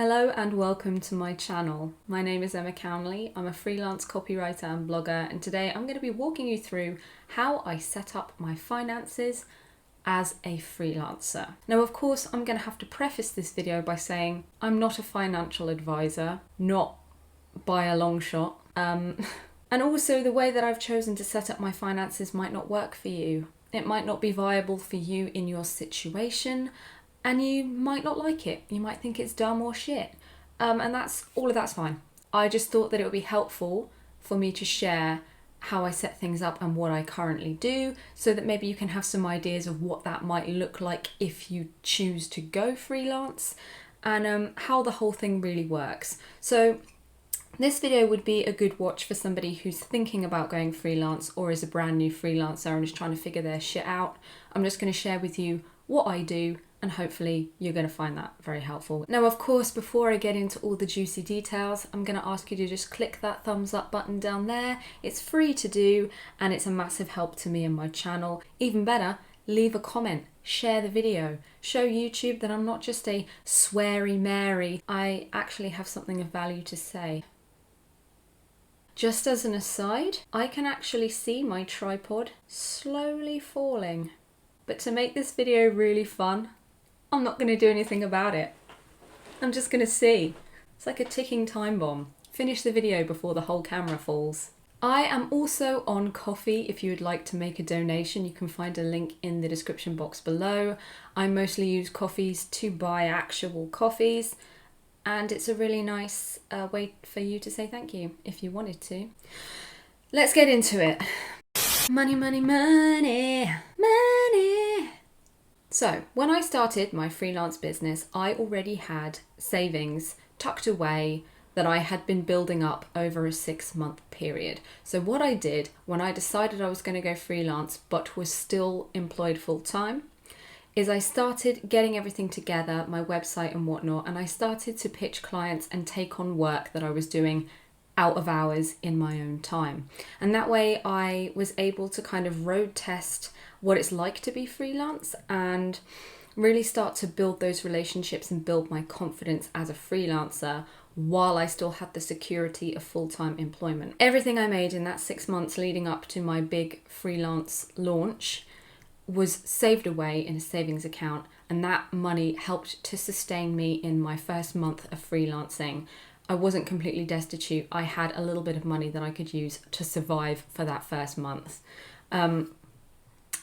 Hello and welcome to my channel. My name is Emma Cownley. I'm a freelance copywriter and blogger, and today I'm going to be walking you through how I set up my finances as a freelancer. Now, of course, I'm going to have to preface this video by saying I'm not a financial advisor, not by a long shot. And also the way that I've chosen to set up my finances might not work for you. It might not be viable for you in your situation. And you might not like it. You might think it's dumb or shit. And all of that's fine. I just thought that it would be helpful for me to share how I set things up and what I currently do, so that maybe you can have some ideas of what that might look like if you choose to go freelance, and how the whole thing really works. So this video would be a good watch for somebody who's thinking about going freelance or is a brand new freelancer and is trying to figure their shit out. I'm just going to share with you what I do, and hopefully you're going to find that very helpful. Now, of course, before I get into all the juicy details, I'm going to ask you to just click that thumbs up button down there. It's free to do, and it's a massive help to me and my channel. Even better, leave a comment, share the video, show YouTube that I'm not just a sweary Mary. I actually have something of value to say. Just as an aside, I can actually see my tripod slowly falling. But to make this video really fun, I'm not going to do anything about it. I'm just going to see. It's like a ticking time bomb. Finish the video before the whole camera falls. I am also on Ko-fi. If you would like to make a donation, you can find a link in the description box below. I mostly use Ko-fis to buy actual coffees, and it's a really nice way for you to say thank you if you wanted to. Let's get into it. Money, money, money, money. So when I started my freelance business, I already had savings tucked away that I had been building up over a 6-month period. So what I did when I decided I was going to go freelance but was still employed full time is I started getting everything together, my website and whatnot, and I started to pitch clients and take on work that I was doing out of hours in my own time. And that way I was able to kind of road test what it's like to be freelance and really start to build those relationships and build my confidence as a freelancer while I still had the security of full-time employment. Everything I made in that 6 months leading up to my big freelance launch was saved away in a savings account, and that money helped to sustain me in my first month of freelancing. I wasn't completely destitute. I had a little bit of money that I could use to survive for that first month.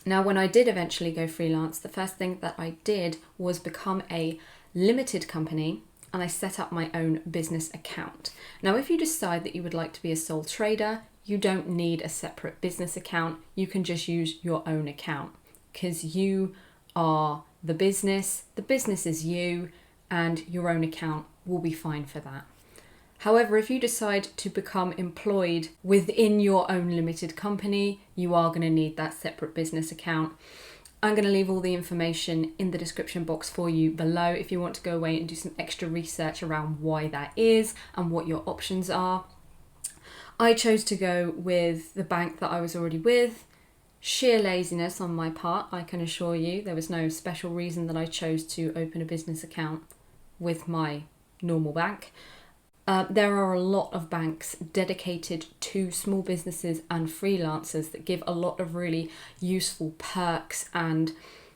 Now, when I did eventually go freelance, the first thing that I did was become a limited company, and I set up my own business account. Now, if you decide that you would like to be a sole trader, you don't need a separate business account. You can just use your own account because you are the business is you, and your own account will be fine for that. However, if you decide to become employed within your own limited company, you are going to need that separate business account. I'm going to leave all the information in the description box for you below if you want to go away and do some extra research around why that is and what your options are. I chose to go with the bank that I was already with. Sheer laziness on my part, I can assure you. There was no special reason that I chose to open a business account with my normal bank. There are a lot of banks dedicated to small businesses and freelancers that give a lot of really useful perks and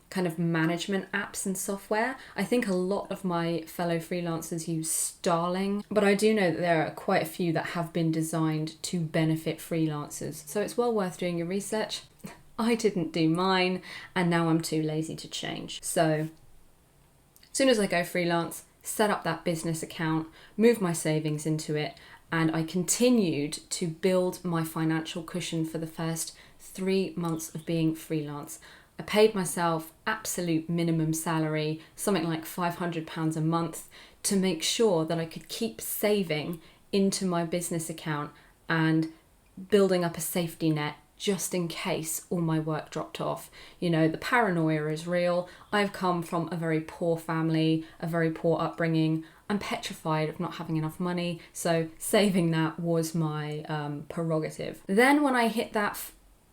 kind of management apps and software. I think a lot of my fellow freelancers use Starling, but I do know that there are quite a few that have been designed to benefit freelancers. So it's well worth doing your research. I didn't do mine, and now I'm too lazy to change. So as soon as I go freelance, set up that business account, move my savings into it, and I continued to build my financial cushion for the first 3 months of being freelance. I paid myself absolute minimum salary, something like £500 a month, to make sure that I could keep saving into my business account and building up a safety net just in case all my work dropped off. You know, the paranoia is real. I've come from a very poor family, a very poor upbringing. I'm petrified of not having enough money, so saving that was my prerogative. Then when I hit that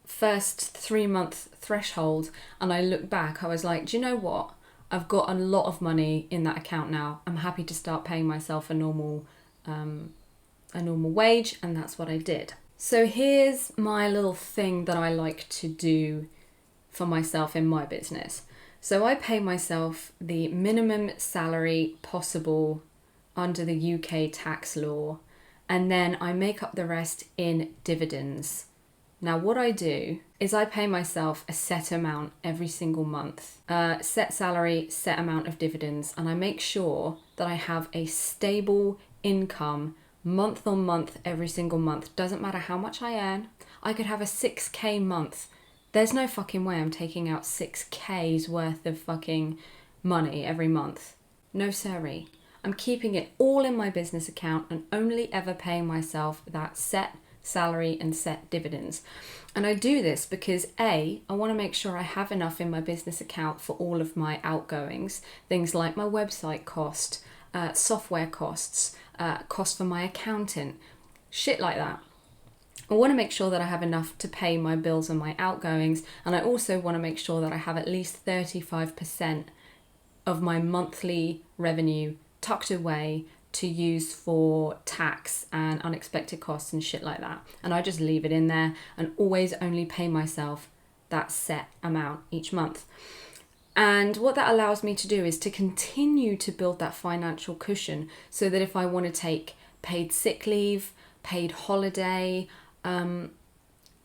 first 3-month threshold and I look back, I was like, do you know what? I've got a lot of money in that account now. I'm happy to start paying myself a normal wage, and that's what I did. So here's my little thing that I like to do for myself in my business. So I pay myself the minimum salary possible under the UK tax law, and then I make up the rest in dividends. Now what I do is I pay myself a set amount every single month, set salary, set amount of dividends, and I make sure that I have a stable income month on month every single month. Doesn't matter how much I earn. I could have a 6k month. There's no fucking way I'm taking out 6k's worth of fucking money every month. No siree. I'm keeping it all in my business account and only ever paying myself that set salary and set dividends. And I do this because I want to make sure I have enough in my business account for all of my outgoings, things like my website cost, software costs, cost for my accountant, shit like that. I want to make sure that I have enough to pay my bills and my outgoings, and I also want to make sure that I have at least 35% of my monthly revenue tucked away to use for tax and unexpected costs and shit like that. And I just leave it in there and always only pay myself that set amount each month. And what that allows me to do is to continue to build that financial cushion so that if I want to take paid sick leave, paid holiday,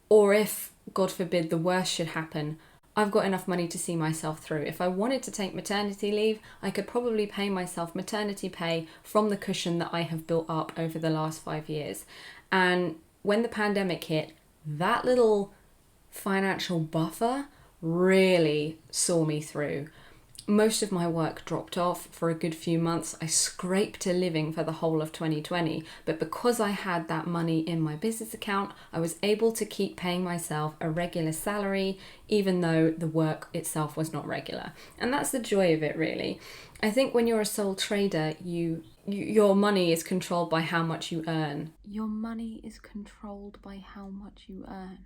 or if, God forbid, the worst should happen, I've got enough money to see myself through. If I wanted to take maternity leave, I could probably pay myself maternity pay from the cushion that I have built up over the last 5 years. And when the pandemic hit, that little financial buffer really saw me through. Most of my work dropped off for a good few months. I scraped a living for the whole of 2020, but because I had that money in my business account, I was able to keep paying myself a regular salary, even though the work itself was not regular. And that's the joy of it, really. I think when you're a sole trader, your money is controlled by how much you earn. Your money is controlled by how much you earn.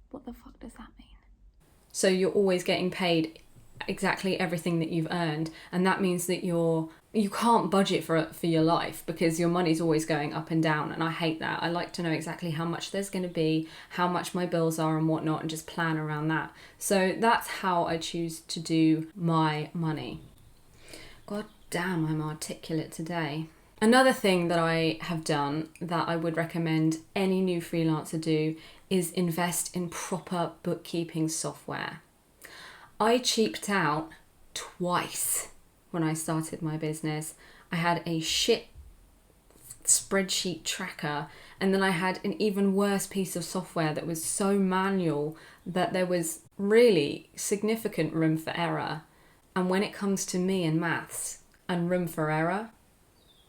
What the fuck does that mean? So you're always getting paid exactly everything that you've earned, and that means that you can't budget for your life because your money's always going up and down, and I hate that. I like to know exactly how much there's going to be, how much my bills are and whatnot, and just plan around that. So that's how I choose to do my money. God damn, I'm articulate today. Another thing that I have done that I would recommend any new freelancer do is invest in proper bookkeeping software. I cheaped out twice when I started my business. I had a shit spreadsheet tracker, and then I had an even worse piece of software that was so manual that there was really significant room for error. And when it comes to me and maths and room for error,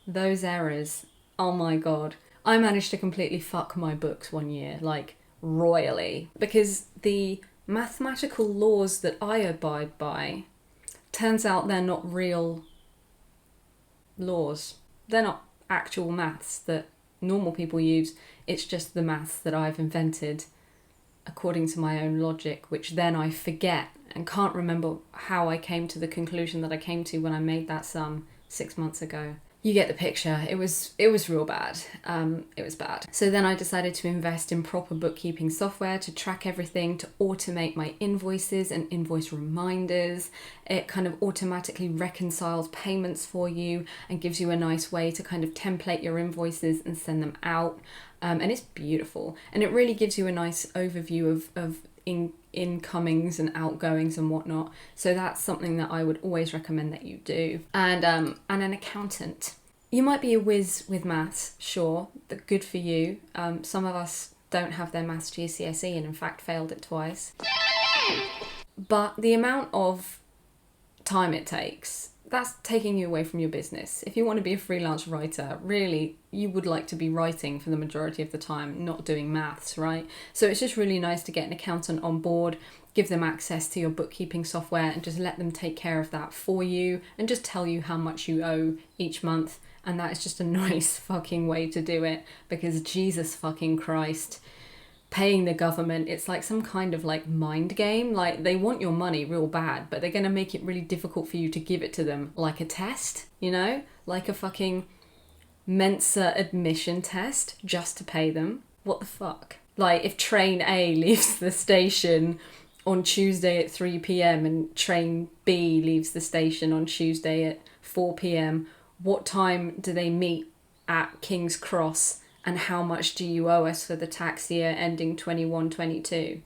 those errors, oh my God. I managed to completely fuck my books one year, like royally, because the mathematical laws that I abide by, turns out they're not real laws. They're not actual maths that normal people use. It's just the maths that I've invented according to my own logic, which then I forget and can't remember how I came to the conclusion that I came to when I made that sum 6 months ago. You get the picture. It was real bad. It was bad. So then I decided to invest in proper bookkeeping software to track everything, to automate my invoices and invoice reminders. It kind of automatically reconciles payments for you and gives you a nice way to kind of template your invoices and send them out. And it's beautiful. And it really gives you a nice overview of incomings and outgoings and whatnot. So that's something that I would always recommend that you do. And an accountant. You might be a whiz with maths, sure, but good for you. Some of us don't have their maths GCSE and in fact failed it twice. But the amount of time it takes, that's taking you away from your business. If you want to be a freelance writer, really, you would like to be writing for the majority of the time, not doing maths, right? So it's just really nice to get an accountant on board, give them access to your bookkeeping software and just let them take care of that for you and just tell you how much you owe each month. And that is just a nice fucking way to do it, because Jesus fucking Christ, paying the government, it's like some kind of like mind game. Like they want your money real bad, but they're going to make it really difficult for you to give it to them, like a test, you know, like a fucking Mensa admission test just to pay them. What the fuck? Like if train A leaves the station on Tuesday at 3 p.m. and train B leaves the station on Tuesday at 4 p.m, what time do they meet at King's Cross, and how much do you owe us for the tax year ending 21-22?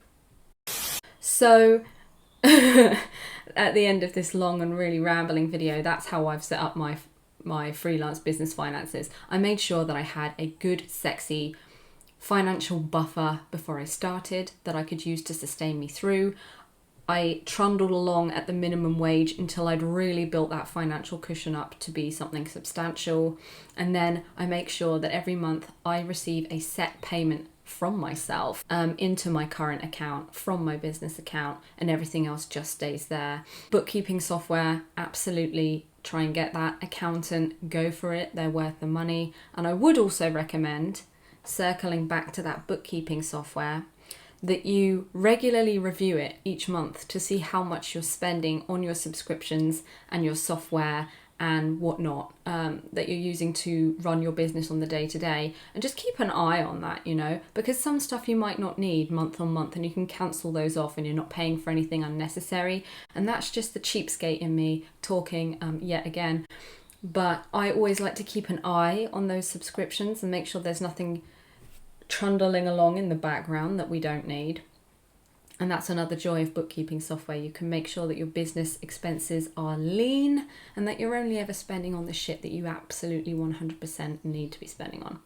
So at the end of this long and really rambling video, that's how I've set up my freelance business finances. I made sure that I had a good, sexy financial buffer before I started that I could use to sustain me through. I trundled along at the minimum wage until I'd really built that financial cushion up to be something substantial. And then I make sure that every month I receive a set payment from myself into my current account from my business account, and everything else just stays there. Bookkeeping software, absolutely try and get that. Accountant, go for it, they're worth the money. And I would also recommend, circling back to that bookkeeping software, that you regularly review it each month to see how much you're spending on your subscriptions and your software and whatnot that you're using to run your business on the day-to-day, and just keep an eye on that, you know, because some stuff you might not need month on month and you can cancel those off and you're not paying for anything unnecessary. And that's just the cheapskate in me talking yet again. But I always like to keep an eye on those subscriptions and make sure there's nothing trundling along in the background that we don't need. And that's another joy of bookkeeping software. You can make sure that your business expenses are lean and that you're only ever spending on the shit that you absolutely 100% need to be spending on.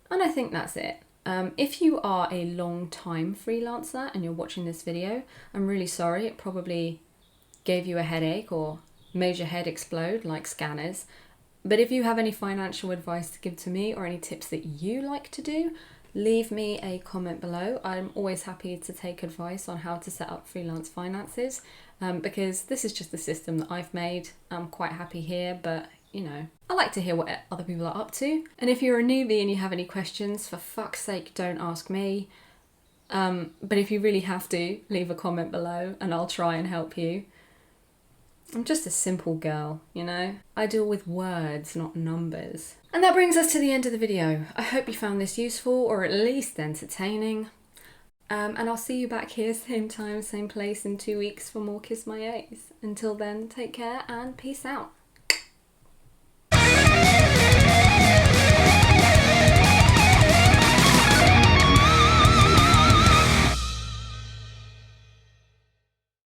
And I think that's it. If you are a long-time freelancer and you're watching this video, I'm really sorry. It probably gave you a headache or made your head explode like scanners. But if you have any financial advice to give to me or any tips that you like to do, leave me a comment below. I'm always happy to take advice on how to set up freelance finances because this is just the system that I've made. I'm quite happy here, but you know, I like to hear what other people are up to. And if you're a newbie and you have any questions, for fuck's sake, don't ask me. But if you really have to, leave a comment below and I'll try and help you. I'm just a simple girl, you know? I deal with words, not numbers. And that brings us to the end of the video. I hope you found this useful or at least entertaining. And I'll see you back here, same time, same place in 2 weeks for more Kiss My A's. Until then, take care and peace out.